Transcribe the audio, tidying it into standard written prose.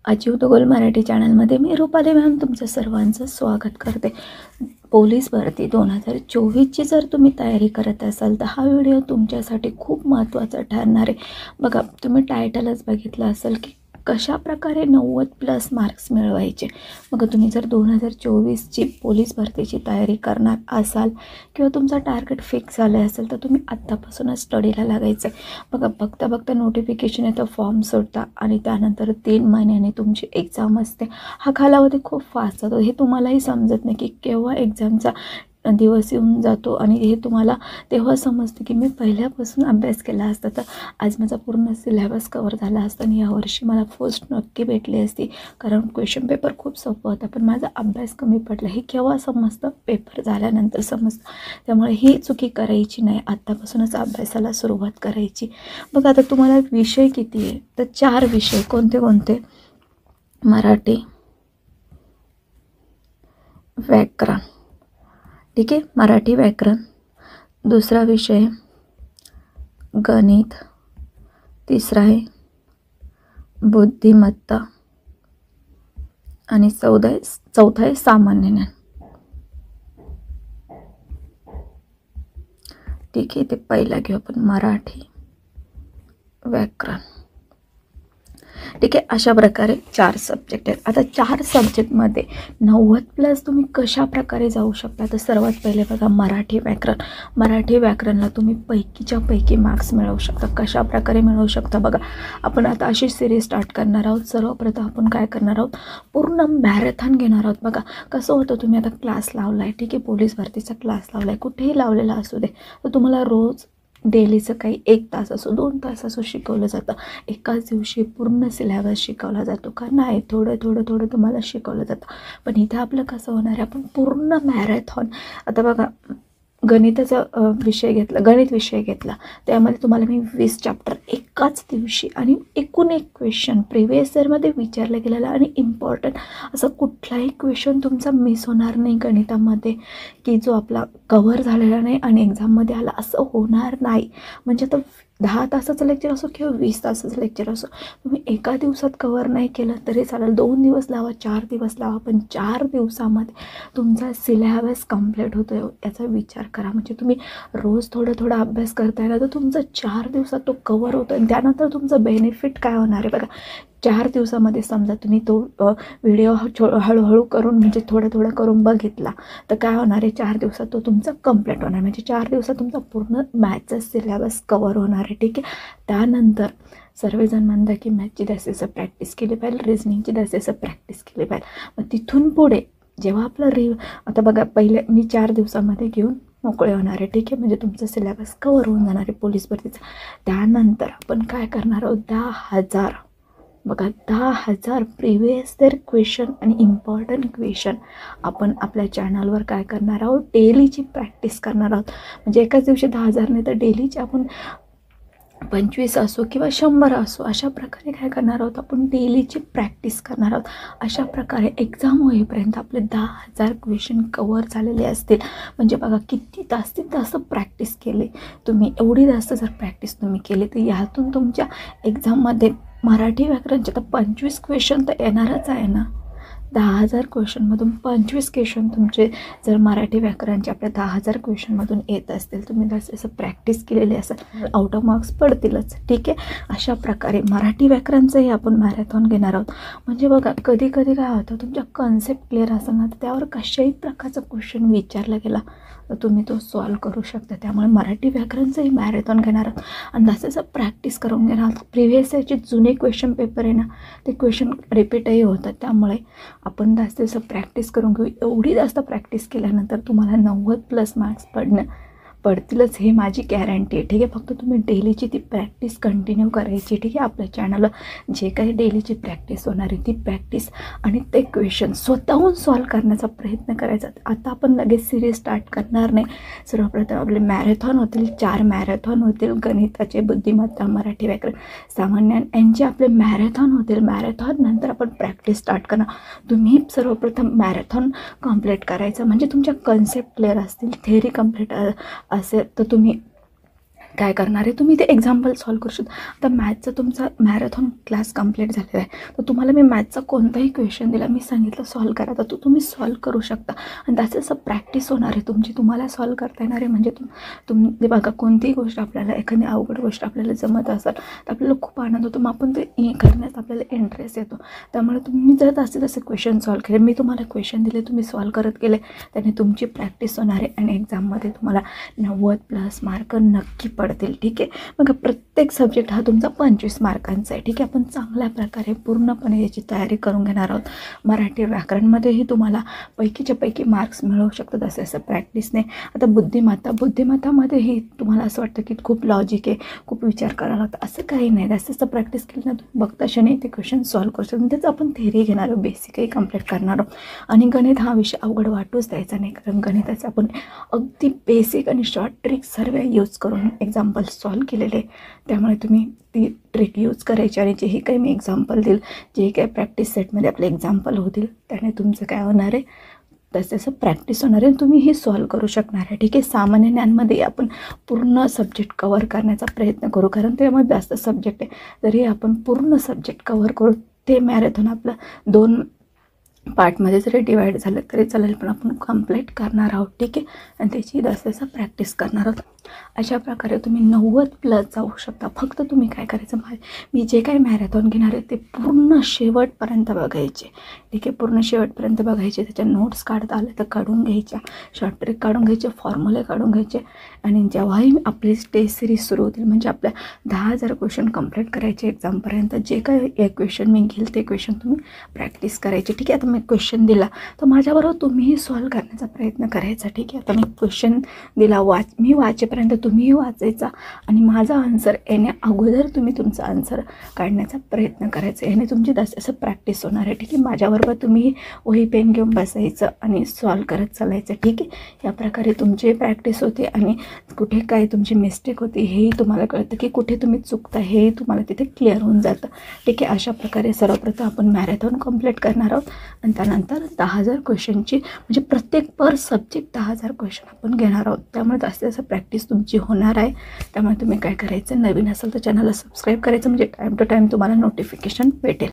Achieve the goal Marathi चॅनलमध्ये मी Rupali ma'am तुमचं सर्वांचं स्वागत करते। पोलीस भरती 2024ची जर तुम्ही तयारी करत असाल तर हा व्हिडिओ तुमच्यासाठी खूप महत्त्वाचा ठरणार आहे। बघा, तुम्ही टायटलच बघितलं असेल की कशा प्रकारे 90+ मार्क्स मिळवायचे। मग तुम्ही जर 2024ची पोलीस भरतीची तयारी करणार असाल किंवा तुमचा टार्गेट फिक्स झाले असेल तर तुम्ही आत्तापासूनच स्टडीला लागायचं आहे। बघा, बघता बघता नोटिफिकेशन येतं, फॉर्म सुटता आणि त्यानंतर 3 महिन्यांनी तुमची एक्झाम असते। हा कालावधी खूप फास्ट जातो, हे तुम्हालाही समजत नाही की केव्हा एक्झामचा दिवस येऊन जातो आणि हे तुम्हाला तेव्हा समजतं की मी पहिल्यापासून अभ्यास केला असता तर आज माझा पूर्ण सिलेबस कवर झाला असता आणि यावर्षी मला पोस्ट नक्की भेटली असती, कारण क्वेश्चन पेपर खूप सोपं होता पण माझा अभ्यास कमी पडला। हे केव्हा समजतं? पेपर झाल्यानंतर समजतं। त्यामुळे ही चुकी करायची नाही, आत्तापासूनच अभ्यासाला सुरुवात करायची। बघा, आता तुम्हाला विषय किती आहे तर 4 विषय। कोणते कोणते? मराठी, व्याकरण, ठीक आहे, मराठी व्याकरण। दुसरा विषय गणित, तिसरा आहे बुद्धिमत्ता आणि चौथा आहे सामान्य ज्ञान। ठीक आहे, ते पहिला घेऊ आपण, मराठी व्याकरण। ठीक आहे, अशा प्रकारे 4 सब्जेक्ट आहेत। आता 4 सब्जेक्टमध्ये 90+ तुम्ही कशा प्रकारे जाऊ शकता तर सर्वात पहिले बघा, मराठी व्याकरण। मराठी व्याकरणला तुम्ही पैकीच्या पैकी मार्क्स मिळवू शकता। कशा प्रकारे मिळवू शकता? बघा, आपण आता अशी सिरीज स्टार्ट करणार आहोत। सर्वप्रथम आपण काय करणार आहोत, पूर्ण मॅरेथॉन घेणार आहोत। बघा कसं होतं, तुम्ही आता क्लास लावला आहे, ठीक आहे, पोलीस भरतीचा क्लास लावला आहे, कुठेही लावलेला असू दे, तर तुम्हाला रोज डेलीचं काही 1 तास असो 2 तास असो शिकवलं जातं। एकाच दिवशी पूर्ण सिलेबस शिकवला जातो का? नाही, थोडं थोडं थोडं तुम्हाला शिकवलं जातं। पण इथं आपलं कसं होणार आहे, आपण पूर्ण मॅरेथॉन। आता बघा, गणिताचा विषय घेतला, गणित विषय घेतला, त्यामध्ये तुम्हाला मी 20 चॅप्टर एकाच दिवशी आणि एकूण एक क्वेश्चन प्रिव्हियस इयरमध्ये विचारलं गेलेलं आणि इम्पॉर्टंट असं कुठलाही क्वेश्चन तुमचा मिस होणार नाही गणितामध्ये की जो आपला कव्हर झालेला नाही आणि एक्झाममध्ये आला, असं होणार नाही। म्हणजे आता 10 तासाचं लेक्चर असो किंवा 20 तासाचं लेक्चर असो, तुम्ही एका दिवसात कव्हर नाही केलं तरी चालेल, 2 दिवस लावा, 4 दिवस लावा, पण 4 दिवसामध्ये तुमचा सिलेबस कंप्लीट होतो याचा विचार करा। म्हणजे तुम्ही रोज थोडं थोडं अभ्यास करताय ना, तर तुमचा 4 दिवसात तो कव्हर होतो आणि त्यानंतर तुमचं बेनिफिट काय होणार आहे बघा। 4 दिवसामध्ये समजा तुम्ही तो व्हिडिओ हळूहळू करून म्हणजे थोडं थोडं करून बघितला तर काय होणार आहे, 4 दिवसात तो तुमचा कंप्लीट होणार। म्हणजे 4 दिवसात तुमचा पूर्ण मॅथचा सिलेबस कवर होणार आहे, ठीक आहे। त्यानंतर सर्वजण म्हणतात की मॅथची जास्तीत प्रॅक्टिस केली पाहिजे, रिझनिंगची जास्तीत प्रॅक्टिस केली पाहिजे। मग तिथून पुढे जेव्हा आपलं आता बघा, पहिले मी 4 दिवसामध्ये घेऊन मोकळे होणार आहे, ठीक आहे, म्हणजे तुमचं सिलेबस कवर होऊन जाणार आहे पोलीस भरतीचा। त्यानंतर आपण काय करणार आहोत, 10,000 बघा, 10,000 प्रिव्हियस इयर क्वेश्चन आणि इम्पॉर्टंट क्वेश्चन आपण आपल्या चॅनलवर काय करणार आहोत, डेलीची प्रॅक्टिस करणार आहोत। म्हणजे एकाच दिवशी 10,000 नाही तर डेलीची आपण 25 असो किंवा 100 असो, अशा प्रकारे काय करणार आहोत, आपण डेलीची प्रॅक्टिस करणार आहोत। अशा प्रकारे एक्झाम होईपर्यंत आपले 10,000 क्वेश्चन कवर झालेले असतील। म्हणजे बघा, किती जास्तीत जास्त प्रॅक्टिस केली तुम्ही, एवढी जास्त जर प्रॅक्टिस तुम्ही केली तर यातून तुमच्या एक्झाममध्ये मराठी व्याकरणचे तर 25 क्वेश्चन तर येणारच आहे ना। 10,000 क्वेश्चनमधून 25 क्वेश्चन तुमचे जर मराठी व्याकरणचे आपल्या 10,000 क्वेश्चनमधून येत असतील, तुम्ही जसं प्रॅक्टिस केलेली असेल, आउट ऑफ मार्क्स पडतीलच, ठीक आहे। अशा प्रकारे मराठी व्याकरणचंही आपण मॅरेथॉन घेणार आहोत। म्हणजे बघा, कधी कधी काय होतं, तुमच्या कन्सेप्ट क्लिअर असेल ना, त्यावर कशाही प्रकारचा क्वेश्चन विचारला गेला तर तुम्ही तो सॉल्व करू शकता। त्यामुळे मराठी व्याकरणचंही मॅरेथॉन घेणार आहोत आणि जसं प्रॅक्टिस करून घेणार आहोत। प्रिव्हियस इयरचे जुने क्वेश्चन पेपर आहे ना, ते क्वेश्चन रिपीटही होतात, त्यामुळे आपण जास्त प्रॅक्टिस करून घेऊ। एवढी जास्त प्रॅक्टिस केल्यानंतर तुम्हाला 90+ मार्क्स पडतीलच, हे माझी गॅरंटी आहे, ठीक आहे। फक्त तुम्ही डेलीची ती प्रॅक्टिस कंटिन्यू करायची, ठीक आहे। आपल्या चॅनलला जे काही डेलीची प्रॅक्टिस होणार आहे ती प्रॅक्टिस आणि ते क्वेश्चन स्वतःहून सॉल्व करण्याचा प्रयत्न करायचा। आता आपण लगेच सिरीज स्टार्ट करणार नाही, सर्वप्रथम आपले मॅरेथॉन होतील, 4 मॅरेथॉन होतील, गणिताचे, बुद्धिमत्ता, मराठी व्याकरण, सामान्य यांचे आपले मॅरेथॉन होतील। मॅरेथॉन नंतर आपण प्रॅक्टिस स्टार्ट करणार। तुम्ही सर्वप्रथम मॅरेथॉन कंप्लीट करायचं, म्हणजे तुमच्या कन्सेप्ट क्लिअर असतील, थेअरी कंप्लीट असेल तर तुम्ही काय करणार आहे तुम्ही ते एक्झाम्पल सॉल्व करू शकता. आता मॅथचा तुमचा मॅरेथॉन क्लास कंप्लीट झालेला आहे, तर तुम्हाला मी मॅथचा कोणताही क्वेश्चन दिला, मी सांगितलं सॉल्व करा, तर तुम्ही सॉल्व करू शकता. आणि त्याचं असं प्रॅक्टिस होणार आहे तुमची, तुम्हाला सॉल्व करता येणार आहे. म्हणजे तुम्ही बघा, कोणतीही गोष्ट आपल्याला, एखादी अवघड गोष्ट आपल्याला जमत असेल तर आपल्याला खूप आनंद होतो, मग आपण ते करण्यात आपल्याला इंटरेस्ट येतो. त्यामुळे तुम्ही जर तसे क्वेश्चन सॉल्व केले, मी तुम्हाला क्वेश्चन दिले, तुम्ही सॉल्व करत गेले, त्याने तुमची प्रॅक्टिस होणार आहे आणि एक्झाममध्ये तुम्हाला 90+ मार्क नक्की पडतील. ठीक आहे. मग प्रत्येक सब्जेक्ट हा तुमचा 25 मार्कांचा आहे. ठीक आहे. आपण चांगल्या प्रकारे पूर्णपणे याची तयारी करून घेणार आहोत. मराठी व्याकरणमध्येही तुम्हाला पैकीच्या पैकी मार्क्स मिळवू शकतात असं प्रॅक्टिसने. आता बुद्धिमत्तामध्येही तुम्हाला असं वाटतं की खूप लॉजिक आहे, खूप विचार करायला लागतं, असं काही नाही. जास्त प्रॅक्टिस केली ना, तुम्ही बघता क्षणी ते क्वेश्चन सॉल्व करू शकतो. त्याचं आपण थेरी घेणार आहोत, बेसिकही कंप्लीट करणार आहोत. आणि गणित हा विषय अवघड वाटूच द्यायचा नाही, कारण गणिताचं आपण अगदी बेसिक आणि शॉर्ट ट्रिक सर्व यूज करून एक्झाम्पल सॉल्व केलेले. त्यामुळे तुम्ही ती ट्रिक यूज करायची आणि जेही काही मी एक्झाम्पल देईल, जे काही प्रॅक्टिस सेटमध्ये आपले एक्झाम्पल होतील, त्याने तुमचं काय होणार आहे, तसं प्रॅक्टिस होणार आहे, तुम्ही हे सॉल्व करू शकणार आहे. ठीक आहे. सामान्य ज्ञानमध्ये आपण पूर्ण सब्जेक्ट कवर करण्याचा प्रयत्न करू, कारण त्यामध्ये जास्त सब्जेक्ट आहे. जरी आपण पूर्ण सब्जेक्ट कवर करू, ते मॅरेथॉन आपलं 2 पार्टमध्ये जरी डिवाईड झालं तरी चालेल, पण आपण कंप्लीट करणार आहोत. ठीक आहे. आणि त्याची जसं प्रॅक्टिस करणार आहोत. अशा प्रकारे तुम्ही 90+ जाऊ शकता. फक्त तुम्ही काय करायचं, मी जे काही मॅरेथॉन घेणार आहे ते पूर्ण शेवटपर्यंत बघायचे. ठीक आहे. पूर्ण शेवटपर्यंत बघायचे. त्याच्या नोट्स काढता आले तर काढून घ्यायच्या, शॉर्ट ट्रिक काढून घ्यायचे, फॉर्म्युले काढून घ्यायचे. आणि जेव्हाही आपली टेस्ट सिरीज सुरू होतील, म्हणजे आपल्या 10,000 क्वेश्चन कंप्लीट करायचे एक्झामपर्यंत, जे काही क्वेश्चन मी घेईल ते क्वेश्चन तुम्ही प्रॅक्टिस करायचे. ठीक आहे. आता मी क्वेश्चन दिला तर माझ्याबरोबर तुम्हीही सॉल्व करण्याचा प्रयत्न करायचा. ठीक आहे. आता मी क्वेश्चन दिला, मी वाचेपर्यंत तुम्हीही वाचायचा आणि माझा आन्सर येण्या अगोदर तुम्ही तुमचा आन्सर काढण्याचा प्रयत्न करायचा. याने तुमची असं प्रॅक्टिस होणार आहे. ठीक आहे. माझ्याबरोबर तुम्ही वही पेन घेऊन बसायचं आणि सॉल्व करत चालायचं. ठीक आहे. या प्रकारे तुमची प्रॅक्टिस होते आणि कुठे काय तुमची मिस्टेक होती हेही तुम्हाला कळतं, की कुठे तुम्ही चुकता हेही तुम्हाला तिथे क्लिअर होऊन जातं. ठीक आहे. अशा प्रकारे सर्वप्रथम आपण मॅरेथॉन कंप्लीट करणार आहोत आणि त्यानंतर 10,000 क्वेश्चनची, म्हणजे प्रत्येक पर सब्जेक्ट 10,000 क्वेश्चन आपण घेणार आहोत. त्यामुळे जास्त प्रॅक्टिस तुमची होणार आहे. त्यामुळे तुम्ही काय करायचं, नवीन असेल तर चॅनलला सबस्क्राईब करायचं, म्हणजे टाईम टू टाईम तुम्हाला नोटिफिकेशन भेटेल.